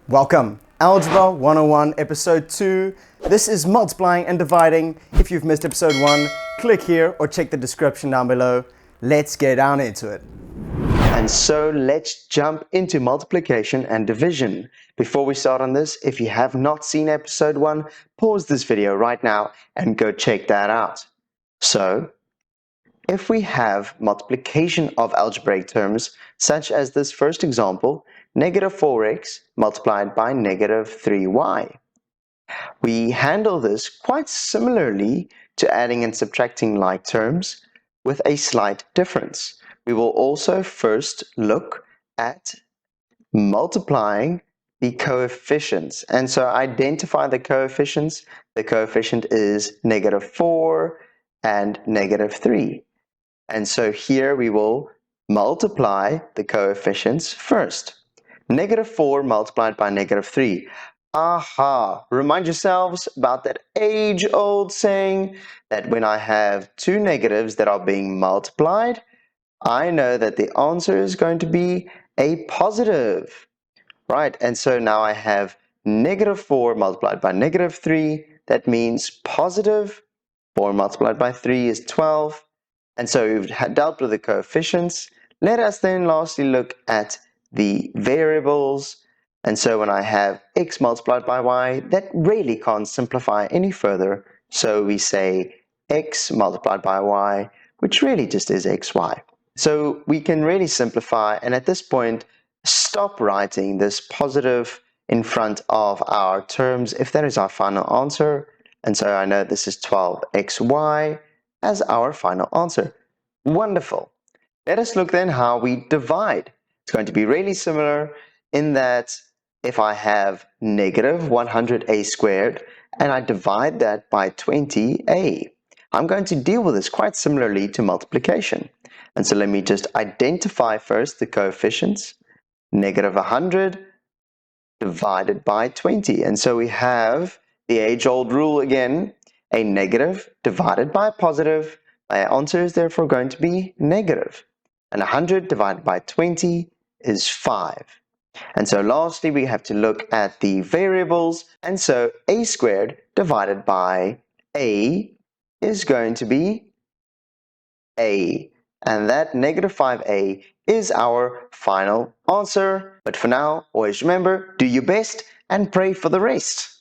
Welcome, Algebra 101, Episode 2. This is multiplying and dividing. If you've missed Episode 1, click here or check the description down below. Let's get down into it. And so let's jump into multiplication and division. Before we start on this, if you have not seen Episode 1, pause this video right now and go check that out. So, if we have multiplication of algebraic terms, such as this first example, negative 4x multiplied by negative 3y. We handle this quite similarly to adding and subtracting like terms with a slight difference. We will also first look at multiplying the coefficients. And so identify the coefficients. The coefficient is negative 4 and negative 3. And so here we will multiply the coefficients first. Negative 4 multiplied by negative 3. Aha! Remind yourselves about that age-old saying that when I have two negatives that are being multiplied, I know that the answer is going to be a positive. Right, and so now I have negative 4 multiplied by negative 3. That means positive. 4 multiplied by 3 is 12. And so we've dealt with the coefficients. Let us then lastly look at the variables. And so when I have x multiplied by y, that really can't simplify any further. So we say x multiplied by y, which really just is xy. So we can really simplify, and at this point, stop writing this positive in front of our terms if that is our final answer. And so I know this is 12xy as our final answer. Wonderful. Let us look then how we divide. It's going to be really similar in that if I have negative 100a squared and I divide that by 20a, I'm going to deal with this quite similarly to multiplication. And so let me just identify first the coefficients. Negative 100 divided by 20. And so we have the age-old rule again, a negative divided by a positive. My answer is therefore going to be negative. And 100 divided by 20 is 5. And so lastly, we have to look at the variables. And so a squared divided by a is going to be a. And that negative 5a is our final answer. But for now, always remember, do your best and pray for the rest.